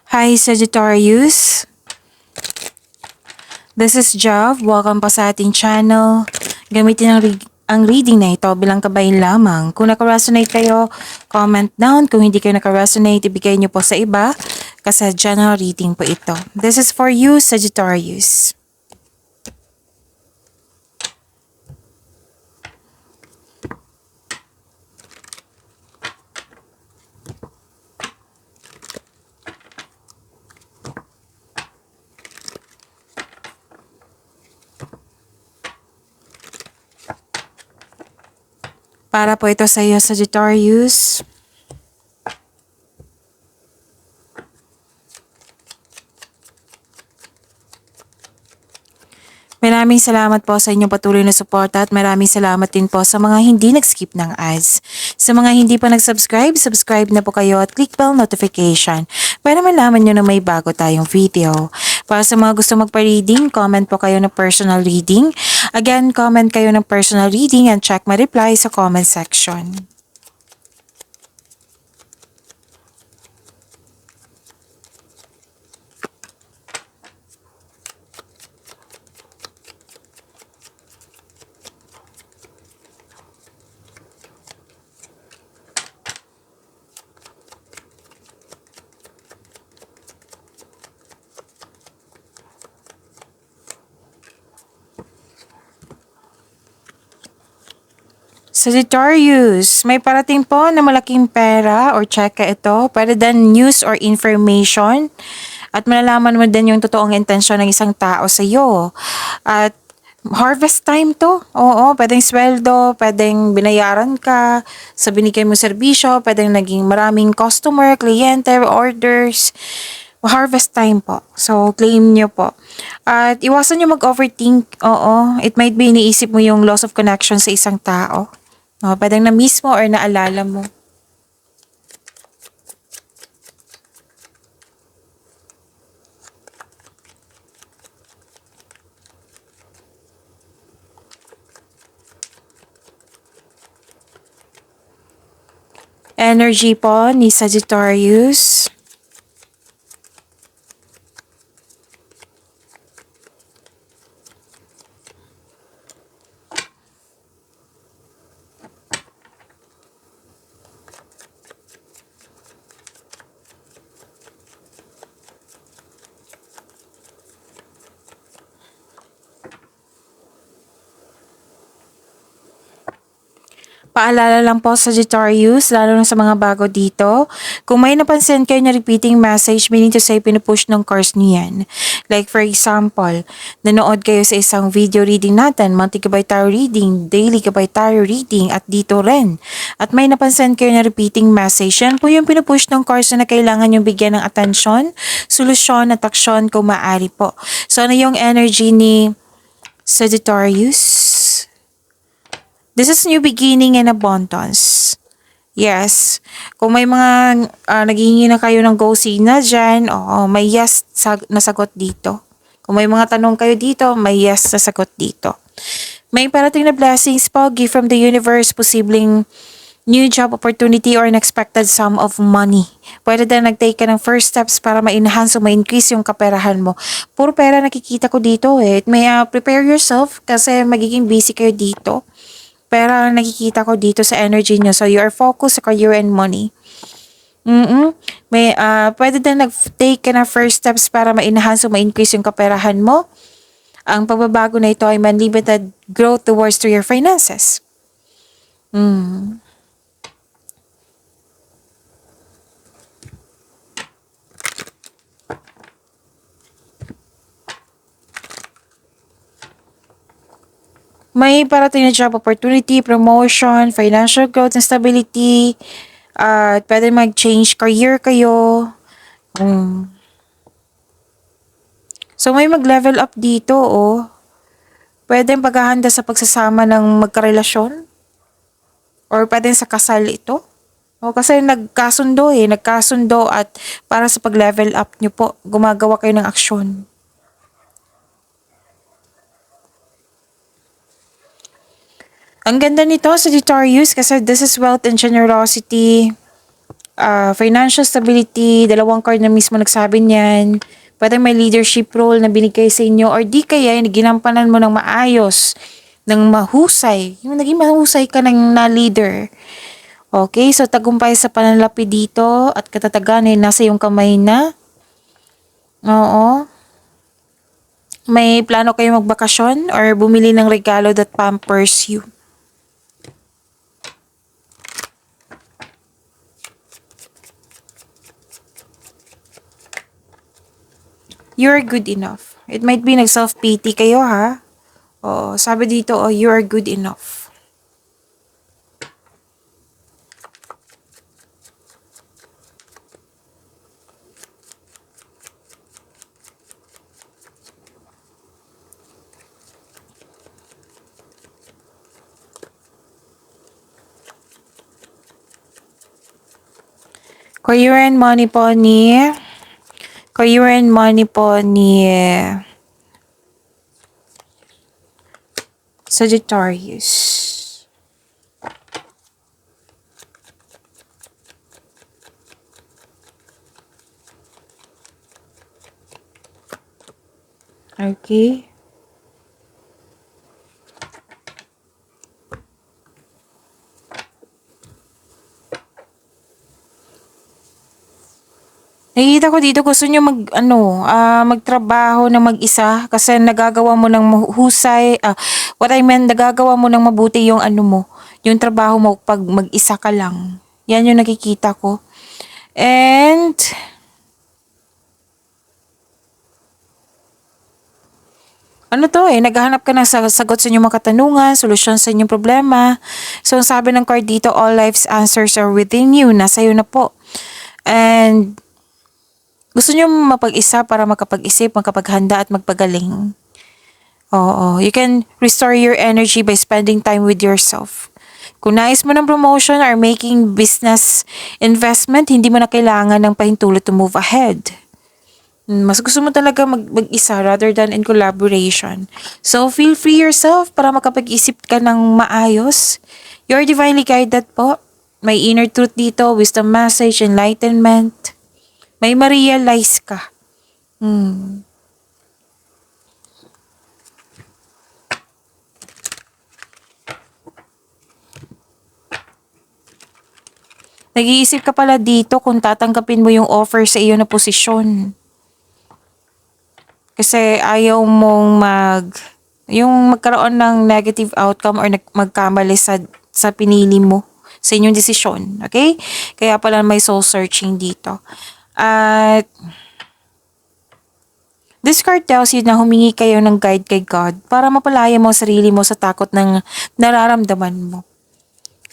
Hi Sagittarius, this is Jav. Welcome pa sa ating channel. Gamitin ang reading na ito bilang kabayan lamang. Kung naka-resonate kayo, comment down. Kung hindi kayo naka-resonate, ibigay niyo po sa iba kasi general reading po ito. This is for you, Sagittarius. Para po ito sa iyo, Sagittarius. Maraming salamat po sa inyong patuloy na suporta at maraming salamat din po sa mga hindi nag-skip ng ads. Sa mga hindi pa nag-subscribe, subscribe na po kayo at click bell notification para malaman nyo na may bago tayong video. Para sa mga gusto magpa-reading, comment po kayo ng personal reading. Again, comment kayo ng personal reading and check my reply sa comment section. Sagittarius, may parating po na malaking pera or cheque ito. Pwede din news or information. At malalaman mo din yung totoong intensyon ng isang tao sa iyo. At harvest time to. Oo, pwedeng sweldo, pwedeng binayaran ka sa binigay mo serbisyo, pwedeng naging maraming customer, kliyente, orders. Harvest time po. So, claim nyo po. At iwasan nyo mag-overthink. Oo, it might be iniisip mo yung loss of connection sa isang tao. Pwedeng na-miss mo or naalala mo. Energy po ni Sagittarius. Paalala lang po Sagittarius, lalo na sa mga bago dito. Kung may napansin kayo na repeating message, meaning to say pinupush ng course niyan. Like for example, nanood kayo sa isang video reading natin, monthly Gabay Tarot reading, daily Gabay Tarot reading, at dito rin. At may napansin kayo na repeating message, yan po yung pinupush ng course na kailangan yung bigyan ng atensyon, solusyon at aksyon kung maaari po. So ano yung energy ni Sagittarius? This is new beginning and abundance. Yes. Kung may mga naghihingi na kayo ng go signal dyan, may yes na sagot dito. Kung may mga tanong kayo dito, may yes na sagot dito. May parating na blessings po, gift from the universe, posibleng new job opportunity or unexpected sum of money. Pwede din nag-take ka ng first steps para ma-enhance o ma-increase yung kaperahan mo. Puro pera nakikita ko dito eh. May prepare yourself kasi magiging busy kayo dito. Pero nakikita ko dito sa energy nyo. So, you are focused sa career and money. Pwede din nag-take ka na first steps para ma-enhance o ma-increase yung kaperahan mo. Ang pagbabago na ito ay unlimited growth towards to your finances. May parating na job opportunity, promotion, financial growth and stability. At pwede mag-change career kayo. So may mag-level up dito Pwede paghahanda sa pagsasama ng magkarelasyon. Or pwede sa kasal ito. Kasi nagkasundo at para sa pag-level up nyo po, gumagawa kayo ng aksyon. Ang ganda nito, Sagittarius, kasi this is wealth and generosity. Financial stability, dalawang card na mismo nagsabi niyan. Pwede may leadership role na binigay sa inyo or di kaya ginampanan mo ng maayos, ng mahusay. Yung naging mahusay ka ng na leader. Okay, so tagumpay sa pananalapi dito at katatagan ay nasa iyong kamay na. Oo. May plano kayo magbakasyon or bumili ng regalo that pampers you. You're good enough. It might be nag-self-pity kayo ha. Oo, sabi dito, oh, you are good enough. Career and money po ni Sagittarius. Okay. Nakikita ko dito gusto niyo magtrabaho na mag-isa kasi nagagawa mo ng husay, what I meant, nagagawa mo ng mabuti yung yung trabaho mo pag mag-isa ka lang. Yan yung nakikita ko. And naghahanap ka ng sagot sa inyong mga katanungan, solusyon sa inyong problema. So, ang sabi ng card dito, all life's answers are within you. Nasa iyo na po. And gusto nyo mapag-isa para makapag-isip, makapaghanda at magpagaling. Oo. You can restore your energy by spending time with yourself. Kung nais mo ng promotion or making business investment, hindi mo na kailangan ng pahintulot to move ahead. Mas gusto mo talaga mag-isa rather than in collaboration. So, feel free yourself para makapag-isip ka ng maayos. You're divinely guided po. May inner truth dito, wisdom message, enlightenment. May ma-realize ka. Nag-iisip ka pala dito kung tatanggapin mo yung offer sa iyo na posisyon. Kasi ayaw mong yung magkaroon ng negative outcome or magkamali sa pinili mo, sa inyong desisyon. Okay? Kaya pala may soul searching dito. At this card tells you na humingi kayo ng guide kay God para mapalaya mo ang sarili mo sa takot ng nararamdaman mo.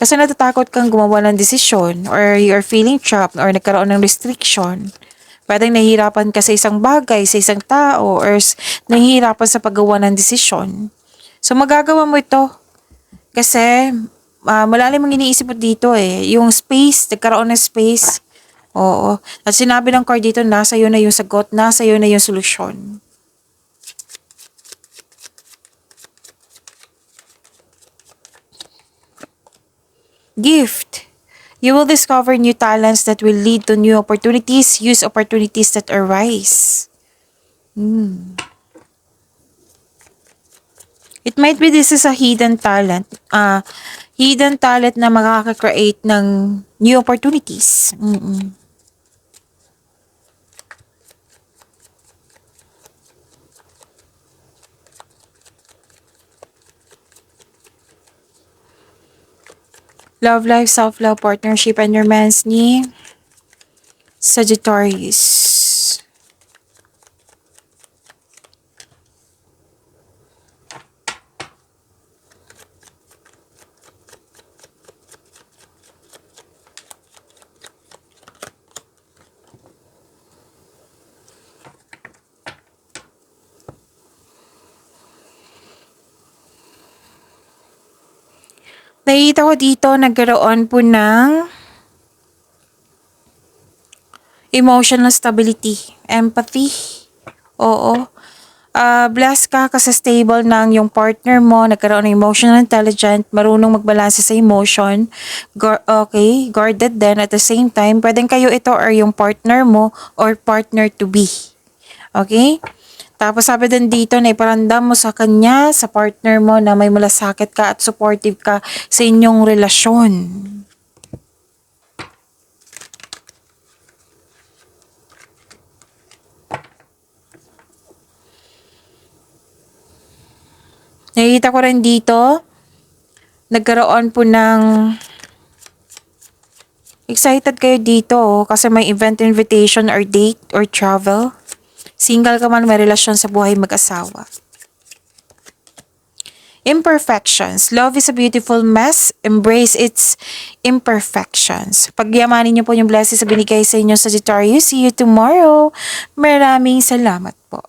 Kasi natatakot kang gumawa ng desisyon or you're feeling trapped or nagkaroon ng restriction. Pwedeng nahihirapan ka sa isang bagay, sa isang tao or nahihirapan sa paggawa ng desisyon. So magagawa mo ito kasi malalim ang iniisip mo dito yung space, nagkaroon ng space. Oo. At sinabi ng card dito, nasa iyo na yung sagot, nasa iyo na yung solusyon. Gift. You will discover new talents that will lead to new opportunities. Use opportunities that arise. It might be this is a hidden talent. Hidden talent na makaka-create ng new opportunities. Love life, self-love, partnership, and romance ni Sagittarius. Nakikita ko dito, nagkaroon po ng emotional stability, empathy. Oo. Blessed ka kasi stable ng yung partner mo, nagkaroon ng emotional intelligent, marunong magbalanse sa emotion, okay, guarded din at the same time, pwedeng kayo ito or yung partner mo or partner to be. Okay? Tapos sabi din dito na iparamdam mo sa kanya, sa partner mo na may malasakit ka at supportive ka sa inyong relasyon. Nakikita ko rin dito, nagkaroon po ng excited kayo dito kasi may event invitation or date or travel. Single ka man, may relasyon sa buhay mag-asawa. Imperfections. Love is a beautiful mess. Embrace its imperfections. Pagyamanin niyo po yung blessings sa binigay sa inyo, Sagittarius. See you tomorrow. Maraming salamat po.